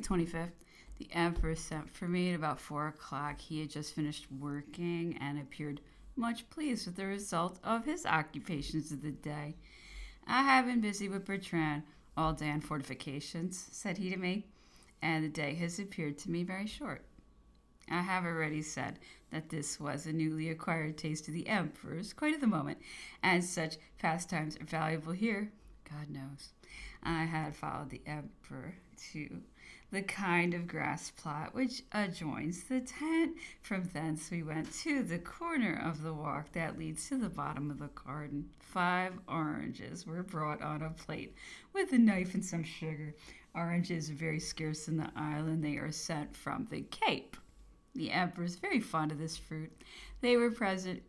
25th, the emperor sent for me at about 4 o'clock. He had just finished working and appeared much pleased with the result of his occupations of the day. I have been busy with Bertrand all day on fortifications, said he to me, and the day has appeared to me very short. I have already said that this was a newly acquired taste of the emperor's, quite at the moment, and such pastimes are valuable here, God knows. I had followed the emperor to the kind of grass plot which adjoins the tent. From thence we went to the corner of the walk that leads to the bottom of the garden. 5 oranges were brought on a plate with a knife and some sugar. Oranges are very scarce in the island. They are sent from the Cape. The emperor is very fond of this fruit. They were present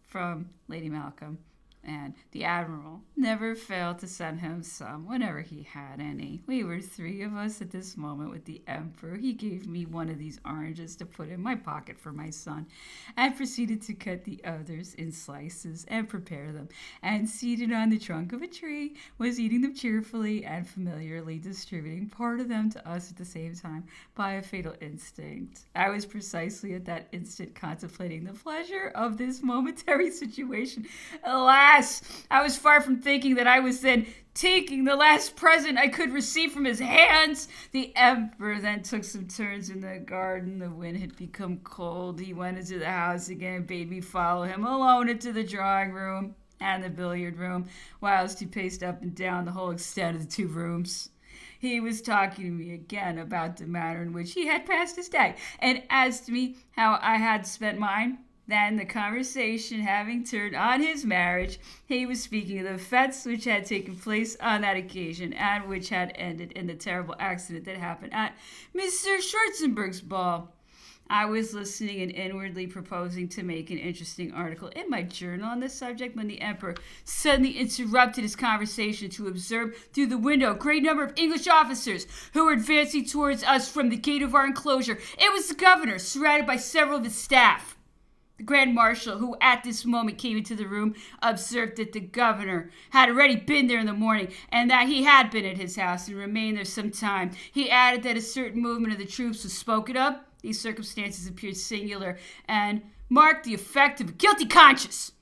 from Lady Malcolm, and the admiral never failed to send him some whenever he had any. We were 3 of us at this moment with the emperor. He gave me one of these oranges to put in my pocket for my son, and proceeded to cut the others in slices and prepare them, and seated on the trunk of a tree, was eating them cheerfully and familiarly, distributing part of them to us at the same time by a fatal instinct. I was precisely at that instant contemplating the pleasure of this momentary situation. Alas, I was far from thinking that I was then taking the last present I could receive from his hands. The emperor then took some turns in the garden. The wind had become cold. He went into the house again and bade me follow him alone into the drawing room and the billiard room, whilst he paced up and down the whole extent of the 2 rooms. He was talking to me again about the manner in which he had passed his day, and asked me how I had spent mine. Then, the conversation having turned on his marriage, he was speaking of the fêtes which had taken place on that occasion, and which had ended in the terrible accident that happened at Mr. Schwarzenberg's ball. I was listening and inwardly proposing to make an interesting article in my journal on this subject, when the emperor suddenly interrupted his conversation to observe through the window a great number of English officers who were advancing towards us from the gate of our enclosure. It was the governor, surrounded by several of his staff. The Grand Marshal, who at this moment came into the room, observed that the governor had already been there in the morning, and that he had been at his house and remained there some time. He added that a certain movement of the troops was spoken of. These circumstances appeared singular, and marked the effect of a guilty conscience.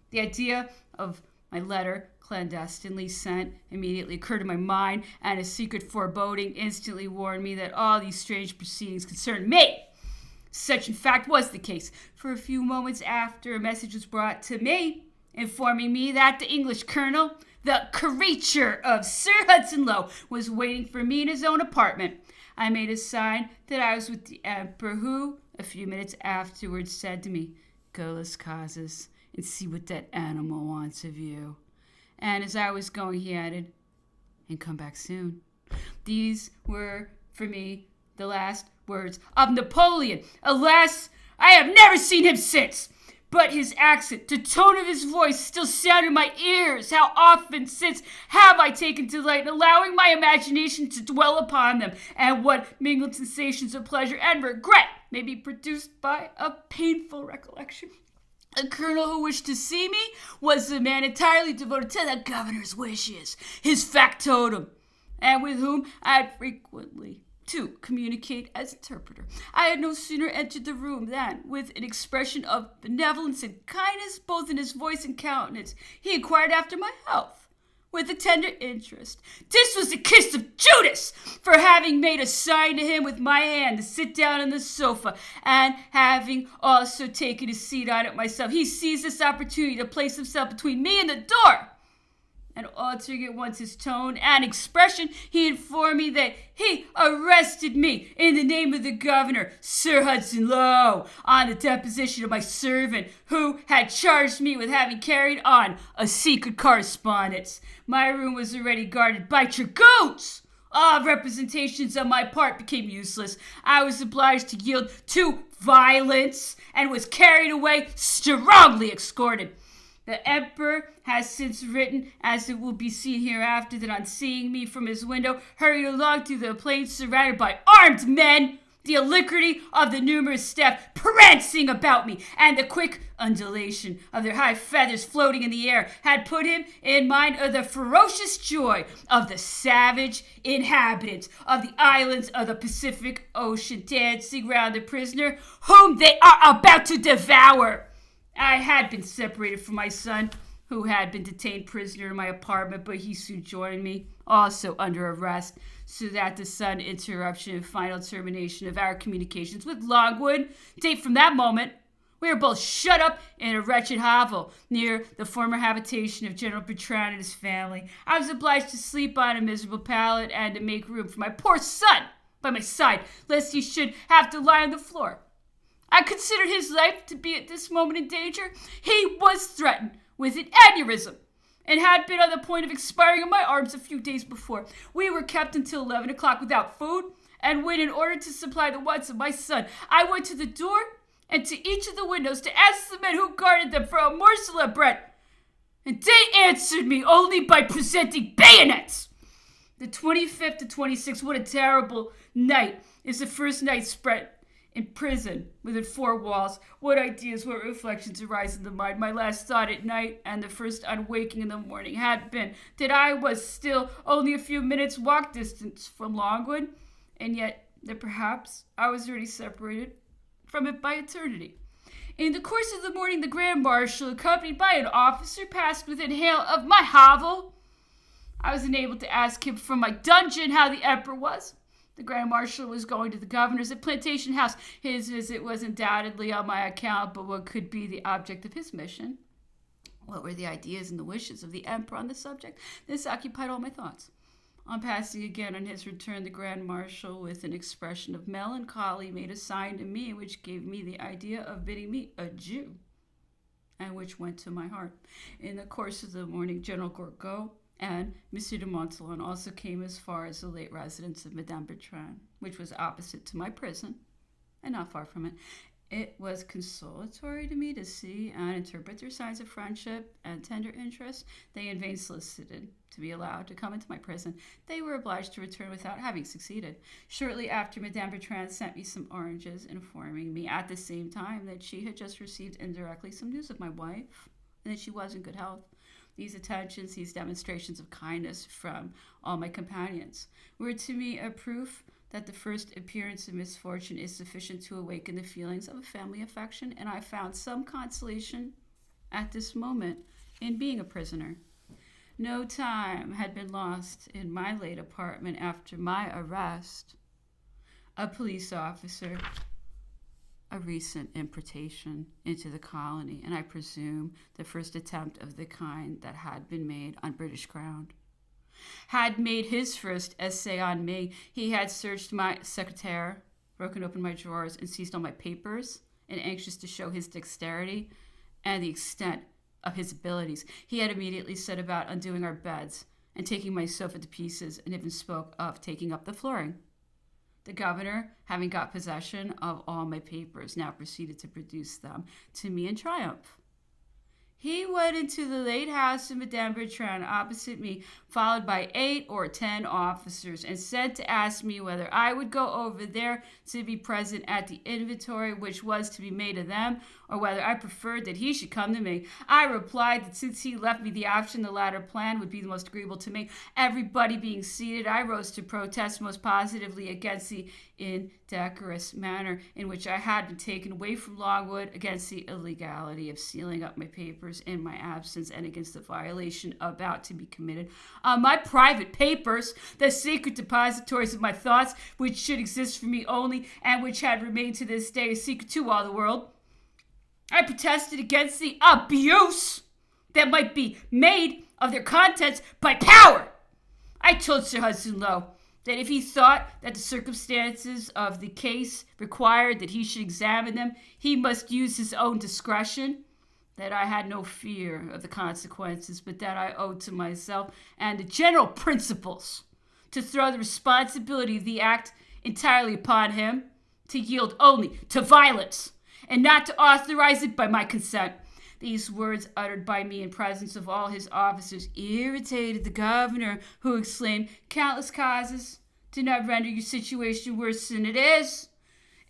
The idea of my letter, clandestinely sent, immediately occurred to my mind, and a secret foreboding instantly warned me that all these strange proceedings concerned me. Such, in fact, was the case, for a few moments after a message was brought to me, informing me that the English colonel, the creature of Sir Hudson Lowe, was waiting for me in his own apartment. I made a sign that I was with the emperor, who, a few minutes afterwards, said to me, "Go, Las Casas, and see what that animal wants of you." And as I was going, he added, "And come back soon." These were, for me, the last words of Napoleon. Alas, I have never seen him since. But his accent, the tone of his voice still sound in my ears. How often since have I taken delight in allowing my imagination to dwell upon them, and what mingled sensations of pleasure and regret may be produced by a painful recollection. The colonel who wished to see me was a man entirely devoted to the governor's wishes, his factotum, and with whom I had frequently to communicate as interpreter. I had no sooner entered the room than, with an expression of benevolence and kindness both in his voice and countenance, he inquired after my health with a tender interest. This was the kiss of Judas, for having made a sign to him with my hand to sit down on the sofa, and having also taken a seat on it myself, he seized this opportunity to place himself between me and the door. And altering at once his tone and expression, he informed me that he arrested me in the name of the governor, Sir Hudson Lowe, on the deposition of my servant, who had charged me with having carried on a secret correspondence. My room was already guarded by dragoons. All representations on my part became useless. I was obliged to yield to violence, and was carried away strongly escorted. The emperor has since written, as it will be seen hereafter, that on seeing me from his window, hurried along through the plain surrounded by armed men, The alacrity of the numerous staff prancing about me, and the quick undulation of their high feathers floating in the air had put him in mind of the ferocious joy of the savage inhabitants of the islands of the Pacific Ocean dancing round the prisoner whom they are about to devour. I had been separated from my son, who had been detained prisoner in my apartment, but he soon joined me, also under arrest, so that the sudden interruption and final termination of our communications with Longwood date from that moment. We were both shut up in a wretched hovel near the former habitation of General Bertrand and his family. I was obliged to sleep on a miserable pallet and to make room for my poor son by my side, lest he should have to lie on the floor. I considered his life to be at this moment in danger. He was threatened with an aneurysm and had been on the point of expiring in my arms a few days before. We were kept until 11 o'clock without food, and when, in order to supply the wants of my son, I went to the door and to each of the windows to ask the men who guarded them for a morsel of bread, and they answered me only by presenting bayonets. The 25th to 26th, what a terrible night, is the first night spent in prison within four walls. What ideas, what reflections arise in the mind? My last thought at night and the first on waking in the morning had been that I was still only a few minutes walk distance from Longwood, and yet that perhaps I was already separated from it by eternity. In the course of the morning, the Grand Marshal, accompanied by an officer, passed within hail of my hovel. I was enabled to ask him from my dungeon how the Emperor was. The Grand Marshal was going to the governor's at Plantation House. His visit was undoubtedly on my account, but what could be the object of his mission? What were the ideas and the wishes of the Emperor on the subject? This occupied all my thoughts. On passing again on his return, the Grand Marshal, with an expression of melancholy, made a sign to me which gave me the idea of bidding me adieu, and which went to my heart. In the course of the morning, General Gourgaud and M. de Montholon also came as far as the late residence of Madame Bertrand, which was opposite to my prison, and not far from it. It was consolatory to me to see and interpret their signs of friendship and tender interest. They in vain solicited to be allowed to come into my prison. They were obliged to return without having succeeded. Shortly after, Madame Bertrand sent me some oranges, informing me at the same time that she had just received indirectly some news of my wife, and that she was in good health. These attentions, these demonstrations of kindness from all my companions, were to me a proof that the first appearance of misfortune is sufficient to awaken the feelings of a family affection, and I found some consolation at this moment in being a prisoner. No time had been lost in my late apartment after my arrest. A police officer, a recent importation into the colony, and I presume the first attempt of the kind that had been made on British ground, had made his first essay on me. He had searched my secretaire, broken open my drawers, and seized all my papers, and anxious to show his dexterity and the extent of his abilities, he had immediately set about undoing our beds and taking my sofa to pieces, and even spoke of taking up the flooring. The governor, having got possession of all my papers, now proceeded to produce them to me in triumph. He went into the late house of Madame Bertrand opposite me, followed by 8 or 10 officers, and sent to ask me whether I would go over there to be present at the inventory which was to be made of them, or whether I preferred that he should come to me. I replied that since he left me the option, the latter plan would be the most agreeable to me. Everybody being seated, I rose to protest most positively against the indecorous manner in which I had been taken away from Longwood, against the illegality of sealing up my papers in my absence, and against the violation about to be committed on my private papers, the secret depositories of my thoughts, which should exist for me only, and which had remained to this day a secret to all the world. I protested against the abuse that might be made of their contents by power. I told Sir Hudson Lowe that if he thought that the circumstances of the case required that he should examine them, he must use his own discretion, that I had no fear of the consequences, but that I owed to myself and the general principles to throw the responsibility of the act entirely upon him, to yield only to violence, and not to authorize it by my consent. These words, uttered by me in presence of all his officers, irritated the governor, who exclaimed, "Countless causes do not render your situation worse than it is.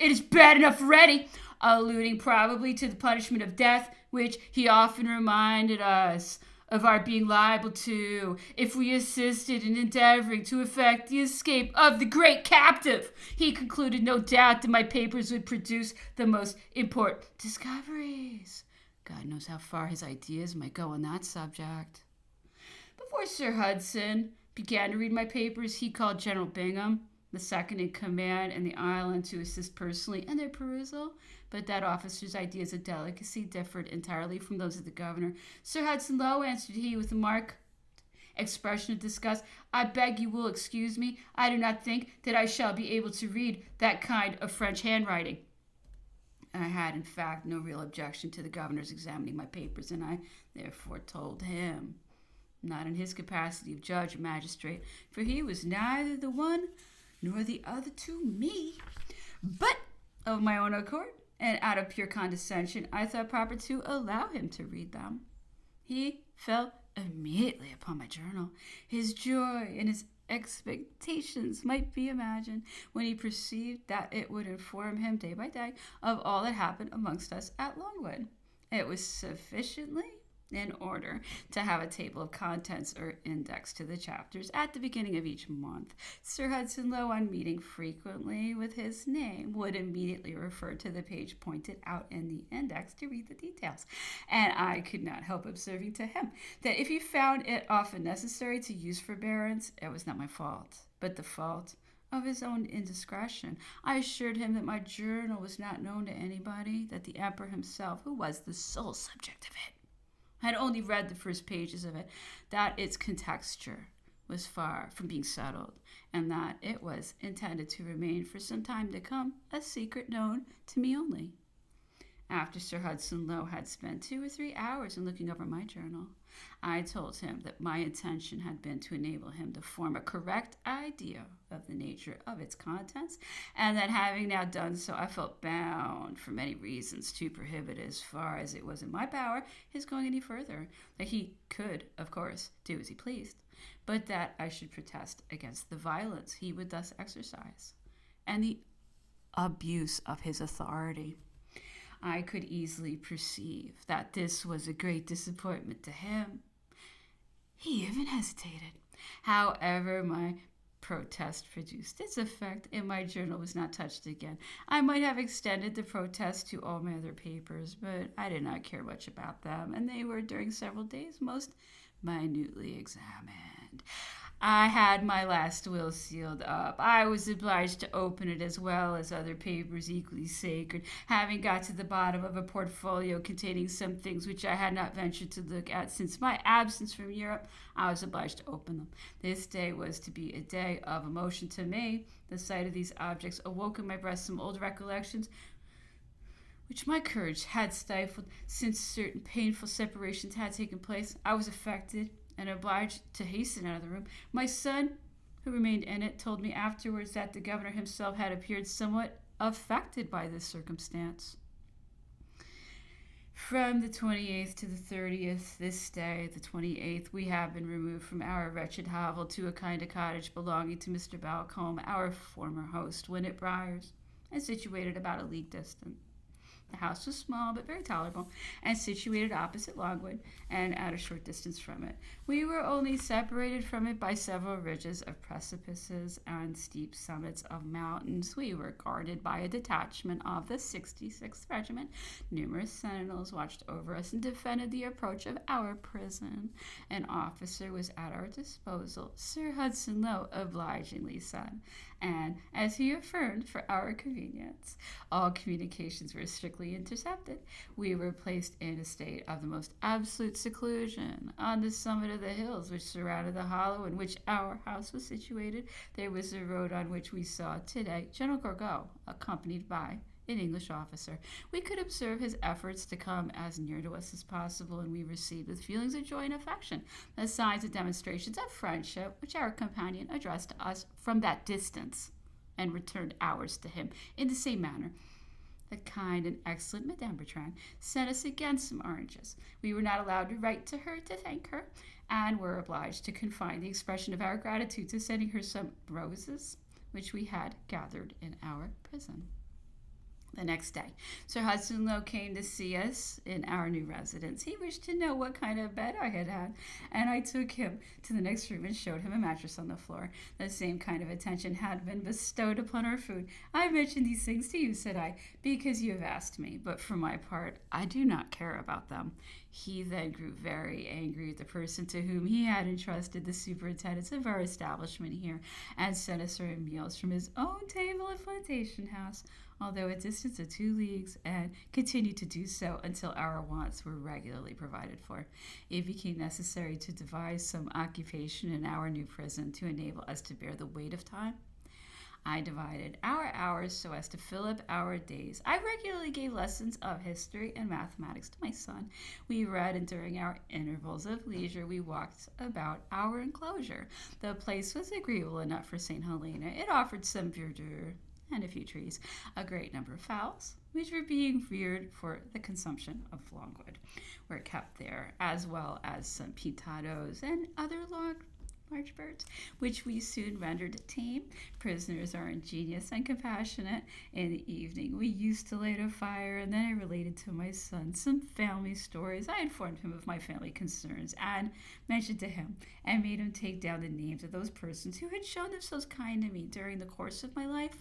It is bad enough already, alluding probably to the punishment of death, which he often reminded us of our being liable to if we assisted in endeavoring to effect the escape of the great captive. He concluded no doubt that my papers would produce the most important discoveries. God knows how far his ideas might go on that subject. Before Sir Hudson began to read my papers, he called General Bingham, the second in command in the island, to assist personally in their perusal, but that officer's ideas of delicacy differed entirely from those of the governor. Sir Hudson Lowe, answered he with a marked expression of disgust, I beg you will excuse me. I do not think that I shall be able to read that kind of French handwriting. I had, in fact, no real objection to the governor's examining my papers, and I therefore told him, not in his capacity of judge or magistrate, for he was neither the one nor the other to me, but of my own accord, and out of pure condescension, I thought proper to allow him to read them. He fell immediately upon my journal. His joy and his expectations might be imagined when he perceived that it would inform him day by day of all that happened amongst us at Longwood. It was sufficiently in order to have a table of contents or index to the chapters at the beginning of each month. Sir Hudson Lowe, on meeting frequently with his name, would immediately refer to the page pointed out in the index to read the details, and I could not help observing to him that if he found it often necessary to use forbearance, it was not my fault, but the fault of his own indiscretion. I assured him that my journal was not known to anybody, that the emperor himself, who was the sole subject of it, had only read the first pages of it, that its contexture was far from being settled, and that it was intended to remain for some time to come a secret known to me only. After Sir Hudson Lowe had spent 2 or 3 hours in looking over my journal, I told him that my intention had been to enable him to form a correct idea of the nature of its contents, and that having now done so, I felt bound, for many reasons, to prohibit, as far as it was in my power, his going any further. That he could, of course, do as he pleased, but that I should protest against the violence he would thus exercise, and the abuse of his authority. I could easily perceive that this was a great disappointment to him. He even hesitated. However, my protest produced its effect, and my journal was not touched again. I might have extended the protest to all my other papers, but I did not care much about them, and they were during several days most minutely examined. I had my last will sealed up. I was obliged to open it as well as other papers equally sacred, having got to the bottom of a portfolio containing some things which I had not ventured to look at since my absence from Europe. I was obliged to open them. This day was to be a day of emotion to me. The sight of these objects awoke in my breast some old recollections which my courage had stifled since certain painful separations had taken place. I was affected and obliged to hasten out of the room. My son, who remained in it, told me afterwards that the governor himself had appeared somewhat affected by this circumstance. From the 28th to the 30th, this day, the 28th, we have been removed from our wretched hovel to a kind of cottage belonging to Mr. Balcombe, our former host, when at Briars, and situated about a league distant. The house was small but very tolerable, and situated opposite Longwood and at a short distance from it. We were only separated from it by several ridges of precipices and steep summits of mountains. We were guarded by a detachment of the 66th Regiment. Numerous sentinels watched over us and defended the approach of our prison. An officer was at our disposal, Sir Hudson Lowe obligingly said, and, as he affirmed, for our convenience. All communications were strictly intercepted. We were placed in a state of the most absolute seclusion. On the summit of the hills which surrounded the hollow in which our house was situated, there was a road on which we saw today General Gorgot, accompanied by an English officer. We could observe his efforts to come as near to us as possible, and we received with feelings of joy and affection the signs and demonstrations of friendship which our companion addressed to us from that distance, and returned ours to him in the same manner. The kind and excellent Madame Bertrand sent us again some oranges. We were not allowed to write to her to thank her, and were obliged to confine the expression of our gratitude to sending her some roses which we had gathered in our prison. The next day, Sir Hudson Lowe came to see us in our new residence. He wished to know what kind of bed I had had, and I took him to the next room and showed him a mattress on the floor. The same kind of attention had been bestowed upon our food. I mentioned these things to you, said I, because you have asked me, but for my part, I do not care about them. He then grew very angry with the person to whom he had entrusted the superintendence of our establishment here, and sent us our meals from his own table at Plantation House, although a distance of 2 leagues, and continued to do so until our wants were regularly provided for. It became necessary to devise some occupation in our new prison to enable us to bear the weight of time. I divided our hours so as to fill up our days. I regularly gave lessons of history and mathematics to my son. We read, and during our intervals of leisure, we walked about our enclosure. The place was agreeable enough for St. Helena. It offered some verdure and a few trees, a great number of fowls, which were being reared for the consumption of Longwood, were kept there, as well as some pintados and other large birds, which we soon rendered tame. Prisoners are ingenious and compassionate. In the evening, we used to light a fire, and then I related to my son some family stories. I informed him of my family concerns, and mentioned to him, and made him take down the names of those persons who had shown themselves kind to me during the course of my life,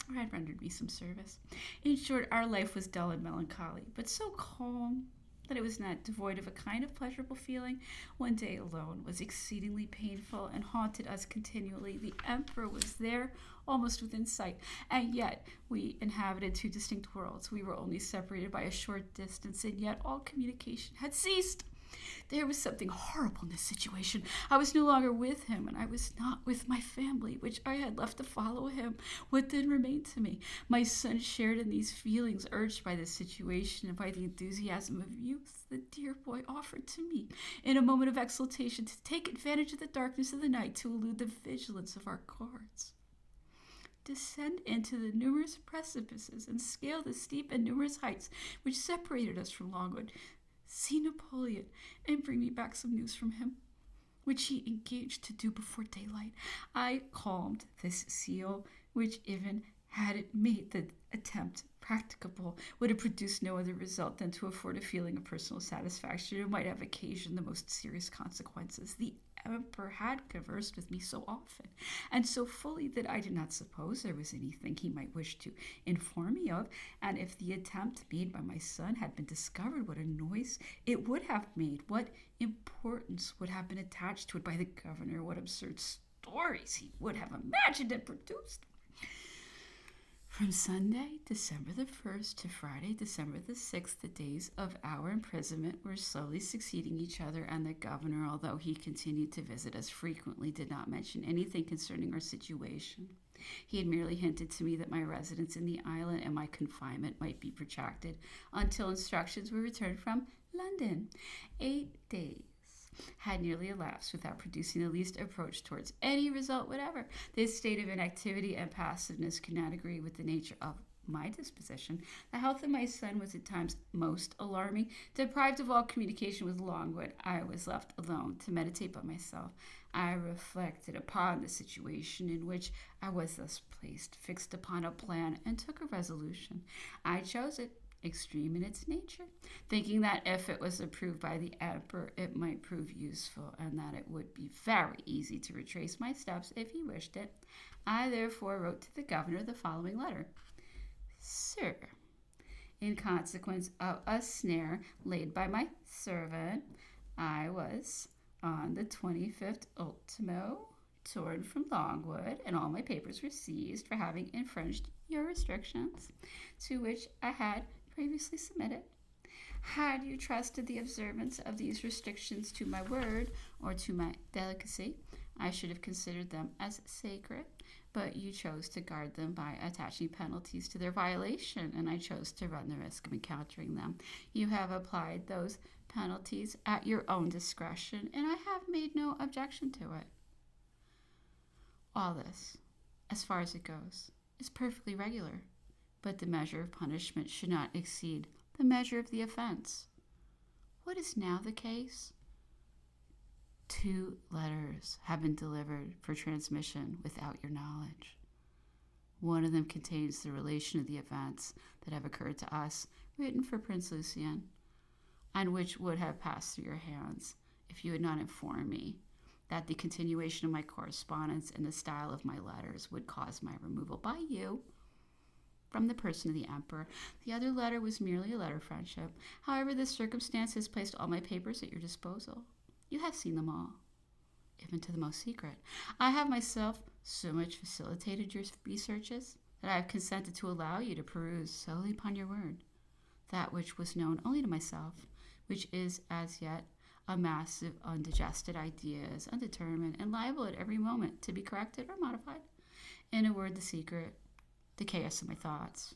or had rendered me some service. In short, our life was dull and melancholy, but so calm that it was not devoid of a kind of pleasurable feeling. One day alone was exceedingly painful and haunted us continually. The emperor was there, almost within sight, and yet we inhabited 2 distinct worlds. We were only separated by a short distance, and yet all communication had ceased. There was something horrible in this situation. I was no longer with him, and I was not with my family, which I had left to follow him. What then remained to me? My son shared in these feelings, urged by this situation and by the enthusiasm of youth. The dear boy offered to me, in a moment of exultation, to take advantage of the darkness of the night to elude the vigilance of our guards, descend into the numerous precipices, and scale the steep and numerous heights which separated us from Longwood, see Napoleon, and bring me back some news from him, which he engaged to do before daylight. I calmed this zeal, which, even had it made the attempt practicable, would have produced no other result than to afford a feeling of personal satisfaction, and might have occasioned the most serious consequences. The emperor had conversed with me so often and so fully that I did not suppose there was anything he might wish to inform me of, and if the attempt made by my son had been discovered, what a noise it would have made, what importance would have been attached to it by the governor, what absurd stories he would have imagined and produced. From Sunday, December the 1st, to Friday, December the 6th, the days of our imprisonment were slowly succeeding each other, and the governor, although he continued to visit us frequently, did not mention anything concerning our situation. He had merely hinted to me that my residence in the island and my confinement might be protracted until instructions were returned from London. 8 days had nearly elapsed without producing the least approach towards any result whatever. This state of inactivity and passiveness could not agree with the nature of my disposition. The health of my son was at times most alarming. Deprived of all communication with Longwood, I was left alone to meditate by myself. I reflected upon the situation in which I was thus placed, fixed upon a plan, and took a resolution. I chose it, extreme in its nature, thinking that if it was approved by the emperor, it might prove useful, and that it would be very easy to retrace my steps if he wished it. I therefore wrote to the governor the following letter. Sir, in consequence of a snare laid by my servant, I was, on the 25th ultimo, torn from Longwood, and all my papers were seized for having infringed your restrictions, to which I had previously submitted. Had you trusted the observance of these restrictions to my word or to my delicacy, I should have considered them as sacred, but you chose to guard them by attaching penalties to their violation, and I chose to run the risk of encountering them. You have applied those penalties at your own discretion, and I have made no objection to it. All this, as far as it goes, is perfectly regular, but the measure of punishment should not exceed the measure of the offense. What is now the case? 2 letters have been delivered for transmission without your knowledge. One of them contains the relation of the events that have occurred to us, written for Prince Lucian, and which would have passed through your hands if you had not informed me that the continuation of my correspondence and the style of my letters would cause my removal by you from the person of the emperor. The other letter was merely a letter of friendship. However, this circumstance has placed all my papers at your disposal. You have seen them all, even to the most secret. I have myself so much facilitated your researches that I have consented to allow you to peruse solely upon your word that which was known only to myself, which is as yet a mass of undigested ideas, undetermined, and liable at every moment to be corrected or modified. In a word, the secret, the chaos of my thoughts.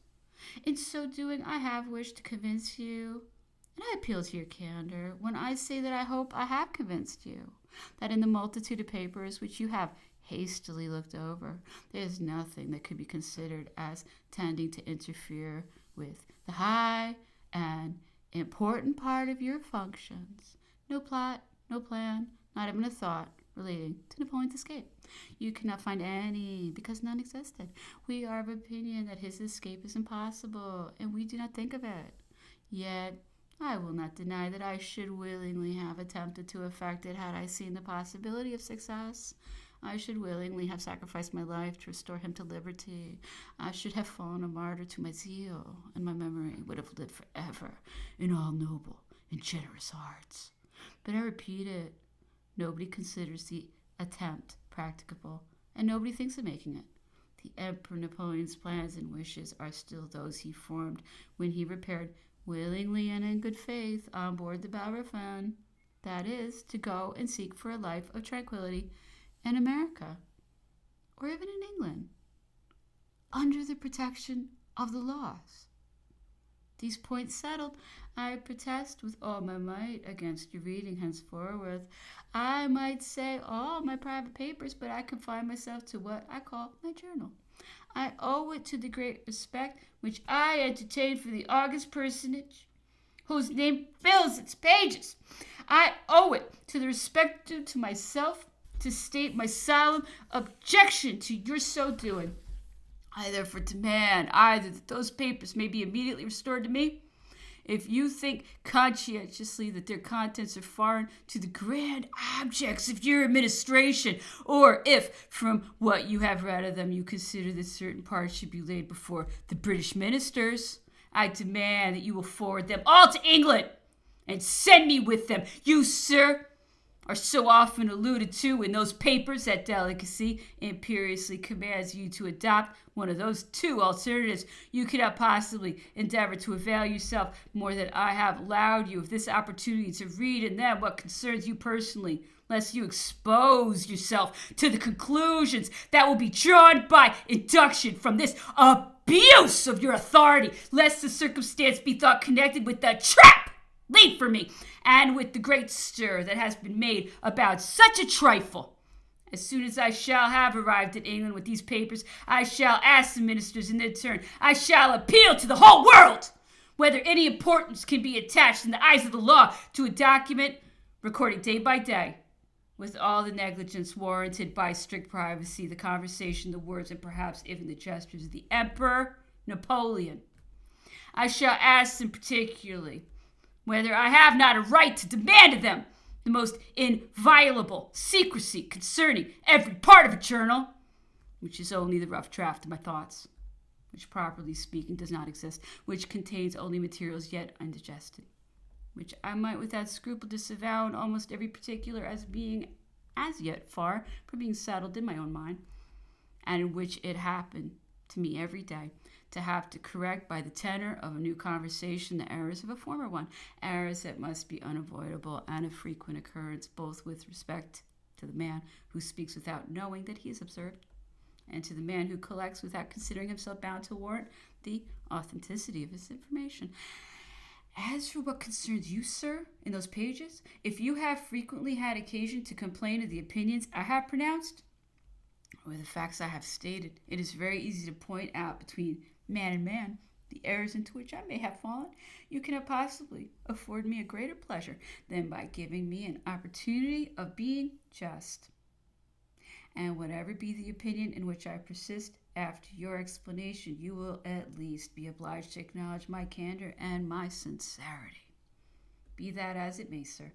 In so doing, I have wished to convince you, and I appeal to your candor when I say that I hope I have convinced you that in the multitude of papers which you have hastily looked over, there is nothing that could be considered as tending to interfere with the high and important part of your functions. No plot, no plan, not even a thought relating to Napoleon's escape. You cannot find any, because none existed. We are of opinion that his escape is impossible, and we do not think of it. Yet, I will not deny that I should willingly have attempted to effect it had I seen the possibility of success. I should willingly have sacrificed my life to restore him to liberty. I should have fallen a martyr to my zeal, and my memory would have lived forever in all noble and generous hearts. But I repeat it, nobody considers the attempt practicable, and nobody thinks of making it. The Emperor Napoleon's plans and wishes are still those he formed when he repaired willingly and in good faith on board the Bellerophon, that is, to go and seek for a life of tranquility in America, or even in England, under the protection of the laws. These points settled, I protest with all my might against your reading henceforward. I might say all my private papers, but I confine myself to what I call my journal. I owe it to the great respect which I entertain for the august personage whose name fills its pages. I owe it to the respect due to myself to state my solemn objection to your so doing. I therefore demand either that those papers may be immediately restored to me, if you think conscientiously that their contents are foreign to the grand objects of your administration, or if, from what you have read of them, you consider that certain parts should be laid before the British ministers, I demand that you will forward them all to England and send me with them. You, sir, are so often alluded to in those papers that delicacy imperiously commands you to adopt one of those two alternatives. You cannot possibly endeavor to avail yourself more than I have allowed you of this opportunity to read in them what concerns you personally, lest you expose yourself to the conclusions that will be drawn by induction from this abuse of your authority, lest the circumstance be thought connected with the trap laid for me, and with the great stir that has been made about such a trifle. As soon as I shall have arrived at England with these papers, I shall ask the ministers in their turn. I shall appeal to the whole world whether any importance can be attached in the eyes of the law to a document recording day by day, with all the negligence warranted by strict privacy, the conversation, the words, and perhaps even the gestures of the Emperor Napoleon. I shall ask them particularly whether I have not a right to demand of them the most inviolable secrecy concerning every part of a journal, which is only the rough draft of my thoughts, which properly speaking does not exist, which contains only materials yet undigested, which I might without scruple disavow in almost every particular as being as yet far from being settled in my own mind, and in which it happened to me every day to have to correct by the tenor of a new conversation the errors of a former one, errors that must be unavoidable and of frequent occurrence, both with respect to the man who speaks without knowing that he is observed, and to the man who collects without considering himself bound to warrant the authenticity of his information. As for what concerns you, sir, in those pages, if you have frequently had occasion to complain of the opinions I have pronounced, or the facts I have stated, it is very easy to point out between man and man the errors into which I may have fallen. You cannot possibly afford me a greater pleasure than by giving me an opportunity of being just. And whatever be the opinion in which I persist, after your explanation, you will at least be obliged to acknowledge my candor and my sincerity. Be that as it may, sir,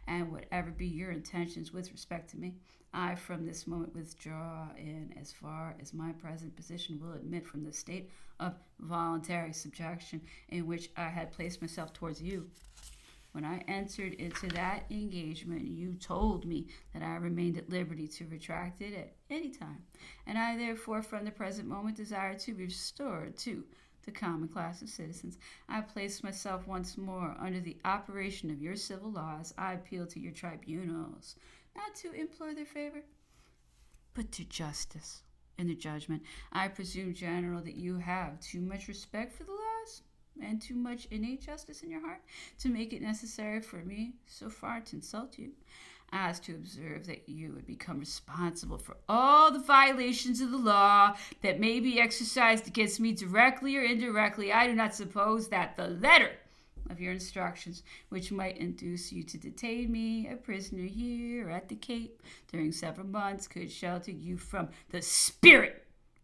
and whatever be your intentions with respect to me, I from this moment withdraw in as far as my present position will admit from the state of voluntary subjection in which I had placed myself towards you. When I entered into that engagement, you told me that I remained at liberty to retract it at any time, and I therefore from the present moment desire to be restored to the common class of citizens. I place myself once more under the operation of your civil laws. I appeal to your tribunals, not to implore their favor, but to justice in the judgment. I presume, General, that you have too much respect for the laws and too much innate justice in your heart to make it necessary for me so far to insult you as to observe that you would become responsible for all the violations of the law that may be exercised against me directly or indirectly. I do not suppose that the letter of your instructions, which might induce you to detain me a prisoner here at the Cape during several months, could shelter you from the spirit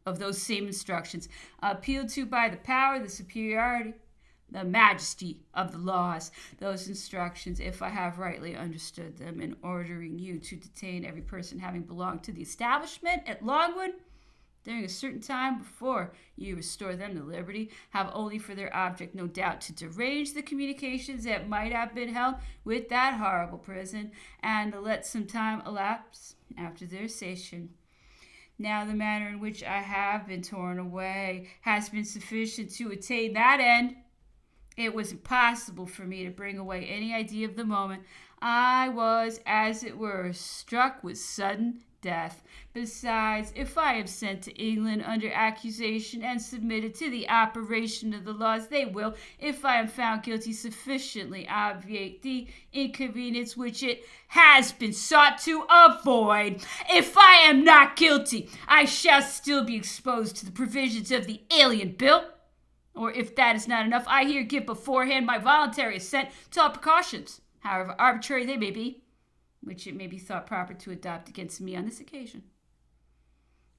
of those same instructions, appealed to by the power, the superiority, the majesty of the laws. Those instructions, if I have rightly understood them, in ordering you to detain every person having belonged to the establishment at Longwood during a certain time before you restore them to liberty, have only for their object, no doubt, to derange the communications that might have been held with that horrible prison, and to let some time elapse after their cessation. Now the manner in which I have been torn away has been sufficient to attain that end. It was impossible for me to bring away any idea of the moment. I was, as it were, struck with sudden death. Besides, if I am sent to England under accusation and submitted to the operation of the laws, they will, if I am found guilty, sufficiently obviate the inconvenience which it has been sought to avoid. If I am not guilty, I shall still be exposed to the provisions of the Alien Bill. Or if that is not enough, I here give beforehand my voluntary assent to all precautions, however arbitrary they may be, which it may be thought proper to adopt against me on this occasion.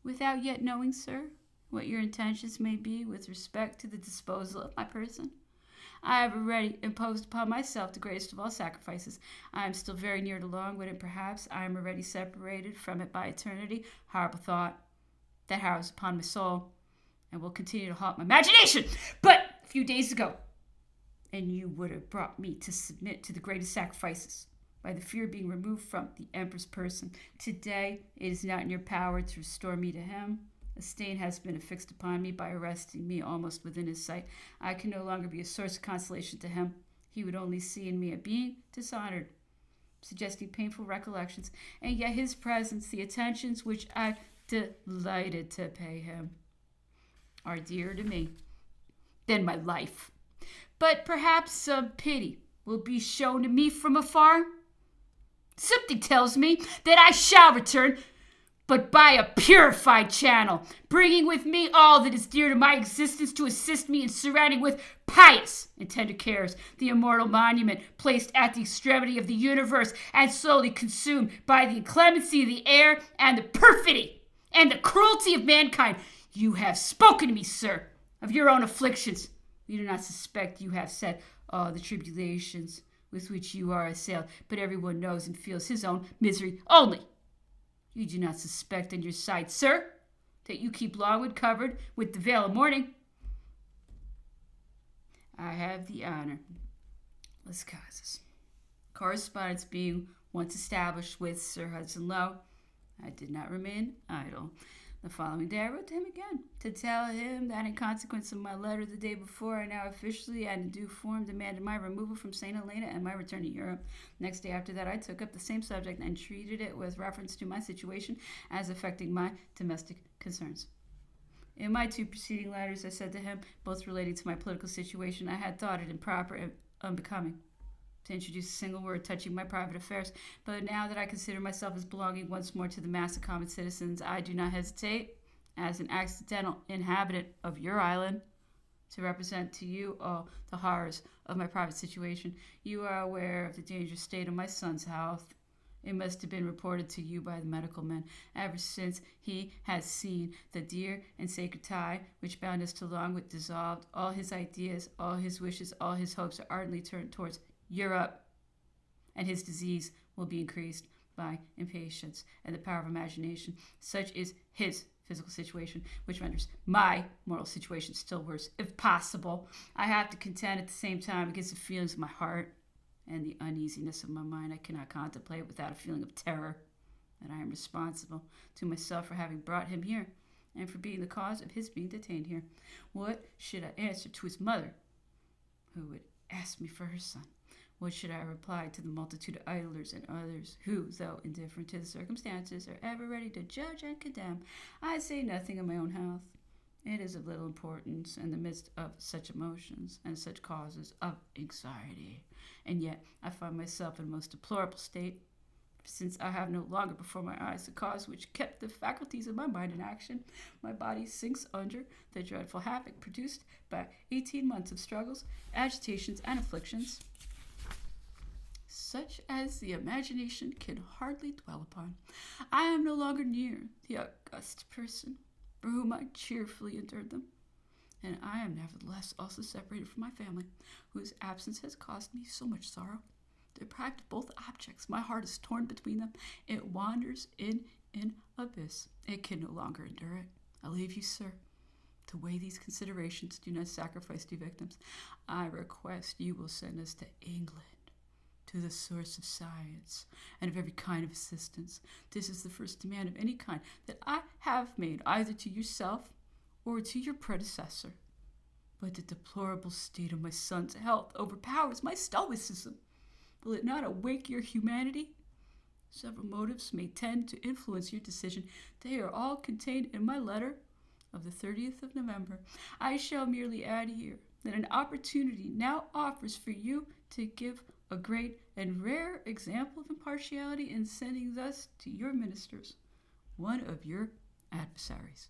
Without yet knowing, sir, what your intentions may be with respect to the disposal of my person, I have already imposed upon myself the greatest of all sacrifices. I am still very near to Longwood, and perhaps I am already separated from it by eternity. Horrible thought that harrows upon my soul, and will continue to haunt my imagination. But a few days ago, and you would have brought me to submit to the greatest sacrifices by the fear of being removed from the emperor's person. Today, it is not in your power to restore me to him. A stain has been affixed upon me by arresting me almost within his sight. I can no longer be a source of consolation to him. He would only see in me a being dishonored, suggesting painful recollections, and yet his presence, the attentions which I delighted to pay him, are dearer to me than my life. But perhaps some pity will be shown to me from afar. Something tells me that I shall return, but by a purified channel, bringing with me all that is dear to my existence to assist me in surrounding with pious and tender cares the immortal monument placed at the extremity of the universe and slowly consumed by the inclemency of the air and the perfidy and the cruelty of mankind. You have spoken to me, sir, of your own afflictions. You do not suspect you have said all the tribulations with which you are assailed, but everyone knows and feels his own misery only. You do not suspect on your side, sir, that you keep Longwood covered with the veil of mourning. I have the honor, Las Casas, correspondence being once established with Sir Hudson Lowe, I did not remain idle. The following day I wrote to him again to tell him that in consequence of my letter the day before, I now officially and in due form demanded my removal from St. Helena and my return to Europe. Next day after that I took up the same subject and treated it with reference to my situation as affecting my domestic concerns. In my two preceding letters I said to him, both relating to my political situation, I had thought it improper and unbecoming to introduce a single word touching my private affairs, but now that I consider myself as belonging once more to the mass of common citizens, I do not hesitate, as an accidental inhabitant of your island, to represent to you all the horrors of my private situation. You are aware of the dangerous state of my son's health, It must have been reported to you by the medical men ever since he has seen the dear and sacred tie which bound us to Longwood dissolved. All his ideas, all his wishes, all his hopes are ardently turned towards Europe, and his disease will be increased by impatience and the power of imagination. Such is his physical situation, which renders my moral situation still worse, if possible. I have to contend at the same time against the feelings of my heart and the uneasiness of my mind. I cannot contemplate without a feeling of terror that I am responsible to myself for having brought him here and for being the cause of his being detained here. What should I answer to his mother, who would ask me for her son? What should I reply to the multitude of idlers and others who, though indifferent to the circumstances, are ever ready to judge and condemn? I say nothing of my own health. It is of little importance in the midst of such emotions and such causes of anxiety. And yet I find myself in a most deplorable state, since I have no longer before my eyes the cause which kept the faculties of my mind in action. My body sinks under the dreadful havoc produced by 18 months of struggles, agitations, and afflictions, such as the imagination can hardly dwell upon. I am no longer near the august person for whom I cheerfully endured them, and I am nevertheless also separated from my family, whose absence has caused me so much sorrow. Deprived of both objects, my heart is torn between them. It wanders in an abyss. It can no longer endure it. I leave you, sir, to weigh these considerations. Do not sacrifice two victims. I request you will send us to England, to the source of science and of every kind of assistance. This is the first demand of any kind that I have made, either to yourself or to your predecessor. But the deplorable state of my son's health overpowers my stoicism. Will it not awake your humanity? Several motives may tend to influence your decision. They are all contained in my letter of the 30th of November. I shall merely add here that an opportunity now offers for you to give a great and rare example of impartiality in sending thus to your ministers one of your adversaries.